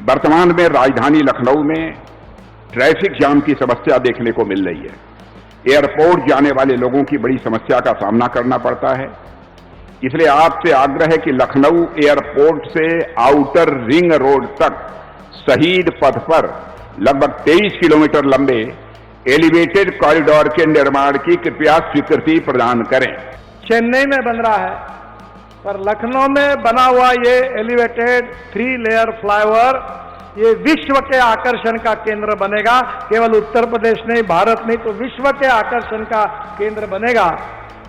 कि वर्तमान में राजधानी लखनऊ में ट्रैफिक जाम की समस्या देखने को मिल रही है। एयरपोर्ट जाने वाले लोगों की बड़ी समस्या का सामना करना पड़ता है। इसलिए आपसे आग्रह है कि लखनऊ एयरपोर्ट से आउटर रिंग रोड तक शहीद पथ पर लगभग 23 किलोमीटर लंबे एलिवेटेड कॉरिडोर के निर्माण की कृपया स्वीकृति प्रदान करें। चेन्नई में बन रहा है, पर लखनऊ में बना हुआ ये एलिवेटेड 3 लेयर फ्लाईओवर ये विश्व के आकर्षण का केंद्र बनेगा। केवल उत्तर प्रदेश नहीं, भारत नहीं, तो विश्व के आकर्षण का केंद्र बनेगा।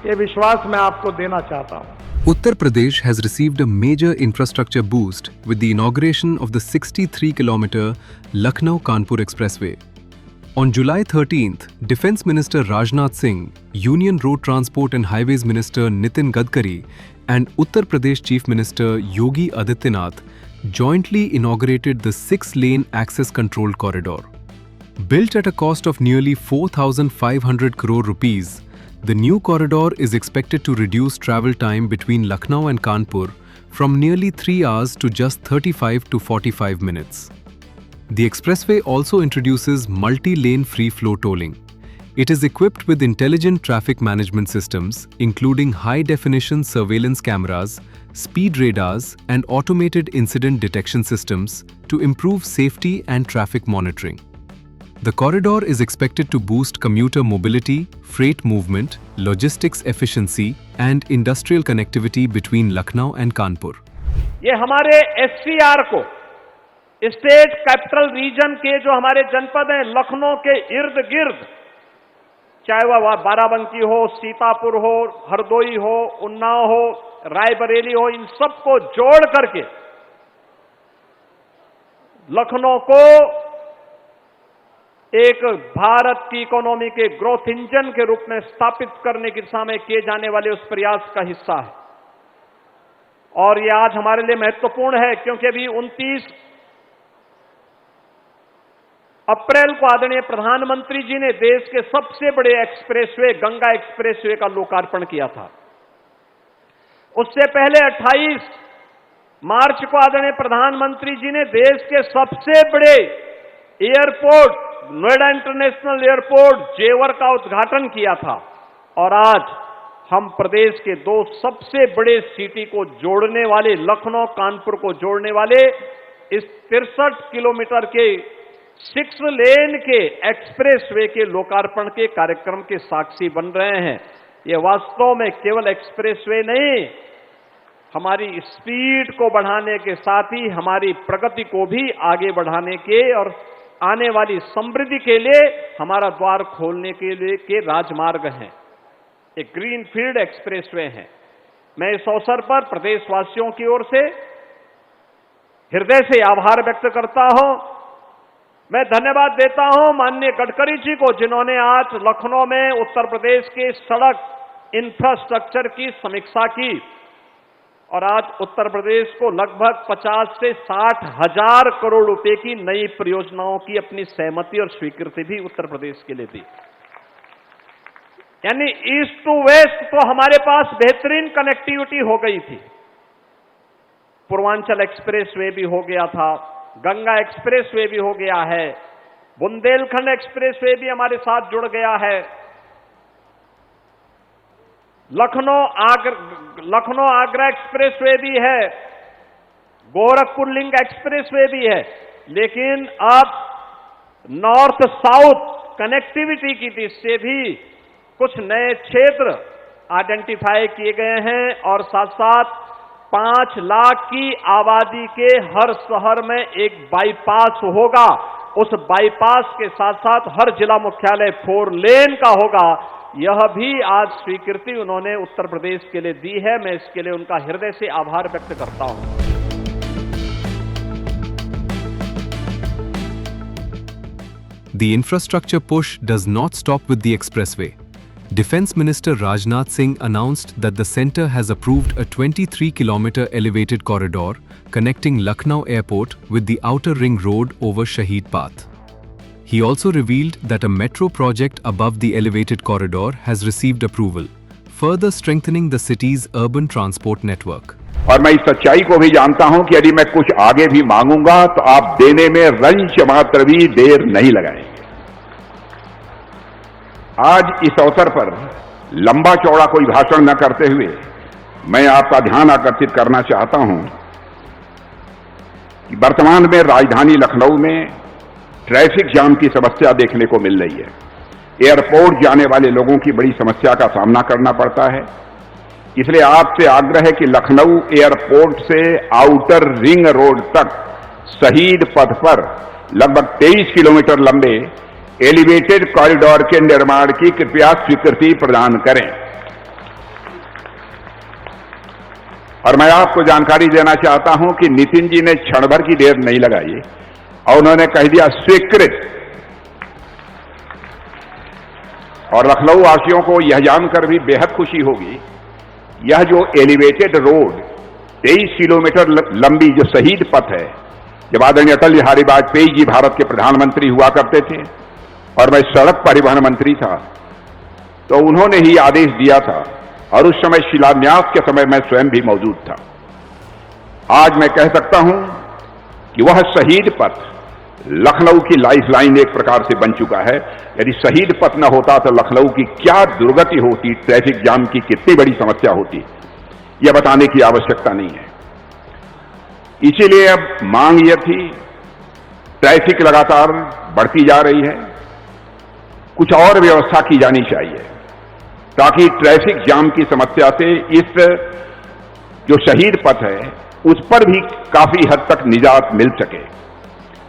ये विश्वास मैं आपको देना चाहता हूं। Uttar Pradesh has received a major infrastructure boost with the inauguration of the 63-kilometer Lucknow-Kanpur Expressway. On July 13th, Defence Minister Rajnath Singh, Union Road Transport and Highways Minister Nitin Gadkari, and Uttar Pradesh Chief Minister Yogi Adityanath jointly inaugurated the 6-lane access control corridor. Built at a cost of nearly 4,500 crore rupees, the new corridor is expected to reduce travel time between Lucknow and Kanpur from nearly 3 hours to just 35 to 45 minutes. The expressway also introduces multi-lane free-flow tolling. It is equipped with intelligent traffic management systems, including high-definition surveillance cameras, speed radars, and automated incident detection systems to improve safety and traffic monitoring. The corridor is expected to boost commuter mobility, freight movement, logistics efficiency, and industrial connectivity between Lucknow and Kanpur. ये हमारे SCR को state capital region के जो हमारे जनपद हैं लखनऊ के इर्द गिर्द, चाहे वह बाराबंकी हो, सीतापुर हो, हरदोई हो, उन्नाव हो, रायबरेली हो, इन सबको जोड़ करके लखनऊ को एक भारत की इकोनॉमी के ग्रोथ इंजन के रूप में स्थापित करने की दिशा में किए जाने वाले उस प्रयास का हिस्सा है। और यह आज हमारे लिए महत्वपूर्ण है क्योंकि अभी 29 अप्रैल को आदरणीय प्रधानमंत्री जी ने देश के सबसे बड़े एक्सप्रेसवे गंगा एक्सप्रेसवे का लोकार्पण किया था। उससे पहले 28 मार्च को आदरणीय प्रधानमंत्री जी ने देश के सबसे बड़े एयरपोर्ट नोएडा इंटरनेशनल एयरपोर्ट जेवर का उद्घाटन किया था। और आज हम प्रदेश के 2 सबसे बड़े सिटी को जोड़ने वाले, लखनऊ कानपुर को जोड़ने वाले इस 63 किलोमीटर के 6 लेन के एक्सप्रेसवे के लोकार्पण के कार्यक्रम के साक्षी बन रहे हैं। ये वास्तव में केवल एक्सप्रेसवे नहीं, हमारी स्पीड को बढ़ाने के साथ ही हमारी प्रगति को भी आगे बढ़ाने के और आने वाली समृद्धि के लिए हमारा द्वार खोलने के लिए के राजमार्ग हैं। एक ग्रीनफील्ड एक्सप्रेसवे है। मैं इस अवसर पर प्रदेशवासियों की ओर से हृदय से आभार व्यक्त करता हूं। मैं धन्यवाद देता हूं माननीय गडकरी जी को, जिन्होंने आज लखनऊ में उत्तर प्रदेश के सड़क इंफ्रास्ट्रक्चर की समीक्षा की और आज उत्तर प्रदेश को लगभग 50 से 60 हजार करोड़ रुपए की नई परियोजनाओं की अपनी सहमति और स्वीकृति भी उत्तर प्रदेश के लिए दी। यानी ईस्ट टू वेस्ट तो हमारे पास बेहतरीन कनेक्टिविटी हो गई थी। पूर्वांचल एक्सप्रेसवे भी हो गया था, गंगा एक्सप्रेसवे भी हो गया है, बुंदेलखंड एक्सप्रेसवे भी हमारे साथ जुड़ गया है, लखनऊ आगरा एक्सप्रेसवे भी है, गोरखपुर लिंक एक्सप्रेसवे भी है। लेकिन अब नॉर्थ साउथ कनेक्टिविटी की दृष्टि से भी कुछ नए क्षेत्र आइडेंटिफाई किए गए हैं और साथ साथ 5 लाख की आबादी के हर शहर में एक बाईपास होगा। उस बाईपास के साथ साथ हर जिला मुख्यालय 4 लेन का होगा। यह भी आज स्वीकृति उन्होंने उत्तर प्रदेश के लिए दी है। मैं इसके लिए उनका हृदय से आभार व्यक्त करता हूं। The infrastructure push does not stop with the expressway. Defence Minister Rajnath Singh announced that the centre has approved a 23-kilometer elevated corridor connecting Lucknow Airport with the outer ring road over Shahid Path. He also revealed that a metro project above the elevated corridor has received approval, further strengthening the city's urban transport network. और मैं इस सच्चाई को भी जानता हूं कि यदि मैं कुछ आगे भी मांगूंगा तो आप देने में रंच मात्र भी देर नहीं लगाएंगे। आज इस अवसर पर लंबा चौड़ा कोई भाषण न करते हुए मैं आपका ध्यान आकर्षित करना चाहता हूं कि वर्तमान में राजधानी लखनऊ में ट्रैफिक जाम की समस्या देखने को मिल रही है। एयरपोर्ट जाने वाले लोगों की बड़ी समस्या का सामना करना पड़ता है। इसलिए आपसे आग्रह है कि लखनऊ एयरपोर्ट से आउटर रिंग रोड तक शहीद पथ पर लगभग 23 किलोमीटर लंबे एलिवेटेड कॉरिडोर के निर्माण की कृपया स्वीकृति प्रदान करें। और मैं आपको जानकारी देना चाहता हूं कि नितिन जी ने क्षण भर की देर नहीं लगाई और उन्होंने कह दिया स्वीकृत। और लखनऊ वासियों को यह जानकर भी बेहद खुशी होगी, यह जो एलिवेटेड रोड 23 किलोमीटर लंबी जो शहीद पथ है, जब आदरणीय अटल बिहारी वाजपेयी जी भारत के प्रधानमंत्री हुआ करते थे और मैं सड़क परिवहन मंत्री था, तो उन्होंने ही आदेश दिया था और उस समय शिलान्यास के समय मैं स्वयं भी मौजूद था। आज मैं कह सकता हूं कि वह शहीद पथ लखनऊ की लाइफलाइन एक प्रकार से बन चुका है। यदि शहीद पथ न होता तो लखनऊ की क्या दुर्गति होती, ट्रैफिक जाम की कितनी बड़ी समस्या होती, यह बताने की आवश्यकता नहीं है। इसीलिए अब मांग यह थी, ट्रैफिक लगातार बढ़ती जा रही है, कुछ और व्यवस्था की जानी चाहिए ताकि ट्रैफिक जाम की समस्या से इस जो शहीद पथ है उस पर भी काफी हद तक निजात मिल सके।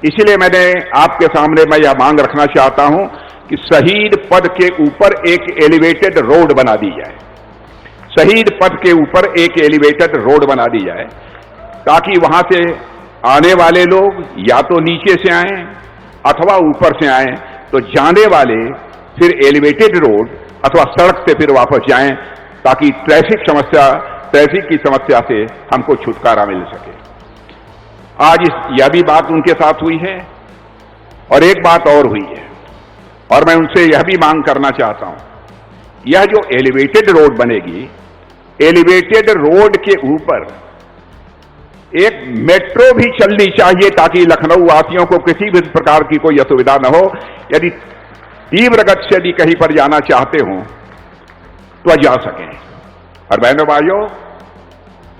इसलिए मैंने आपके सामने मैं यह मांग रखना चाहता हूं कि शहीद पथ के ऊपर एक एलिवेटेड रोड बना दी जाए। शहीद पथ के ऊपर एक एलिवेटेड रोड बना दी जाए ताकि वहां से आने वाले लोग या तो नीचे से आएं अथवा ऊपर से आएं, तो जाने वाले फिर एलिवेटेड रोड अथवा सड़क से फिर वापस जाएं ताकि ट्रैफिक की समस्या से हमको छुटकारा मिल सके। आज यह भी बात उनके साथ हुई है और एक बात और हुई है और मैं उनसे यह भी मांग करना चाहता हूं, यह जो एलिवेटेड रोड बनेगी, एलिवेटेड रोड के ऊपर एक मेट्रो भी चलनी चाहिए ताकि लखनऊ वासियों को किसी भी प्रकार की कोई असुविधा न हो। यदि तीव्र गति से यदि कहीं पर जाना चाहते हो तो जा सकें। और बहनों भाइयों,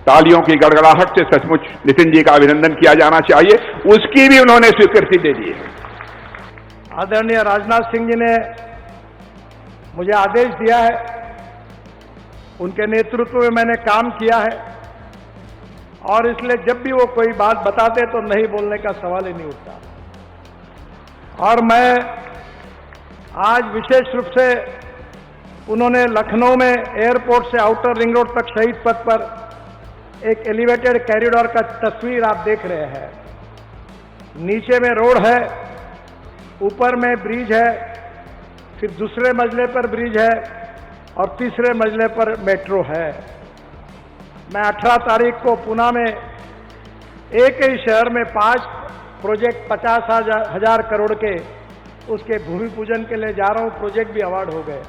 तालियों की गड़गड़ाहट से सचमुच नितिन जी का अभिनंदन किया जाना चाहिए, उसकी भी उन्होंने स्वीकृति दे दी है। आदरणीय राजनाथ सिंह जी ने मुझे आदेश दिया है, उनके नेतृत्व में मैंने काम किया है और इसलिए जब भी वो कोई बात बताते तो नहीं बोलने का सवाल ही नहीं उठता। और मैं आज विशेष रूप से उन्होंने लखनऊ में एयरपोर्ट से आउटर रिंग रोड तक शहीद पथ पर एक एलिवेटेड कॉरिडोर का तस्वीर आप देख रहे हैं। नीचे में रोड है, ऊपर में ब्रिज है, फिर दूसरे मंजिले पर ब्रिज है और तीसरे मंजिले पर मेट्रो है। मैं 18 तारीख को पुणे में एक ही शहर में 5 प्रोजेक्ट 50,000 करोड़ के उसके भूमि पूजन के लिए जा रहा हूं। प्रोजेक्ट भी अवार्ड हो गए।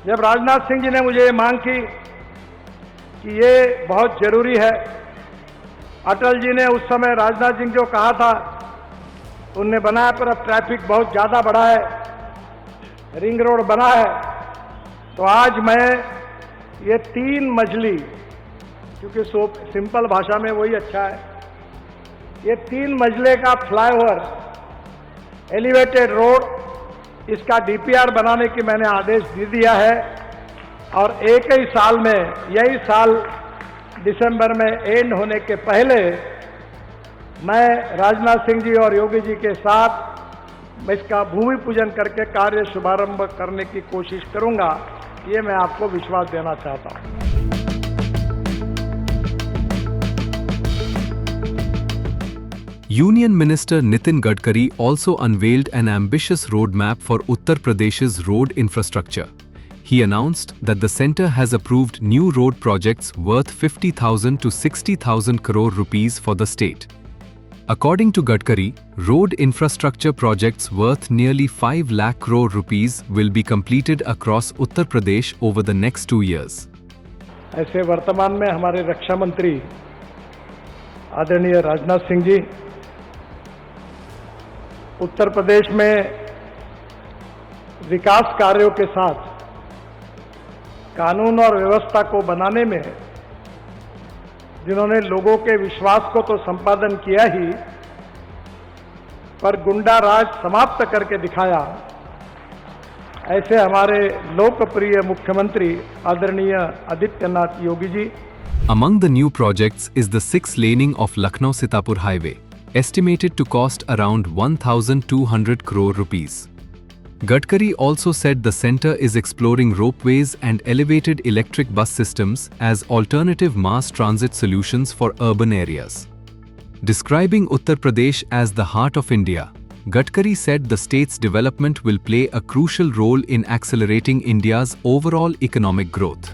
जब राजनाथ सिंह जी ने मुझे ये मांग की कि ये बहुत जरूरी है, अटल जी ने उस समय राजनाथ सिंह जो कहा था उनने बनाया, पर अब ट्रैफिक बहुत ज्यादा बढ़ा है, रिंग रोड बना है, तो आज मैं ये 3 मंजिली, क्योंकि सिंपल भाषा में वही अच्छा है, ये 3 मंजिले का फ्लाईओवर एलिवेटेड रोड, इसका डीपीआर बनाने की मैंने आदेश दे दिया है और एक ही साल में, यही साल दिसंबर में एंड होने के पहले मैं राजनाथ सिंह जी और योगी जी के साथ मैं इसका भूमि पूजन करके कार्य शुभारंभ करने की कोशिश करूंगा। ये मैं आपको विश्वास देना चाहता हूं। Union Minister Nitin Gadkari also unveiled an ambitious roadmap for Uttar Pradesh's road infrastructure. He announced that the centre has approved new road projects worth 50,000 to 60,000 crore rupees for the state. According to Gadkari, road infrastructure projects worth nearly 5 lakh crore rupees will be completed across Uttar Pradesh over the next 2 years. ऐसे वर्तमान में हमारे रक्षा मंत्री आदरणीय राजनाथ सिंह जी उत्तर प्रदेश में विकास कार्यों के साथ कानून और व्यवस्था को बनाने में जिन्होंने लोगों के विश्वास को तो संपादन किया ही, पर गुंडा राज समाप्त करके दिखाया, ऐसे हमारे लोकप्रिय मुख्यमंत्री आदरणीय Adityanath Yogi ji. Among the new projects is the 6-laning of Lucknow-Sitapur highway, estimated to cost around 1,200 crore rupees. Gadkari also said the centre is exploring ropeways and elevated electric bus systems as alternative mass transit solutions for urban areas. Describing Uttar Pradesh as the heart of India, Gadkari said the state's development will play a crucial role in accelerating India's overall economic growth.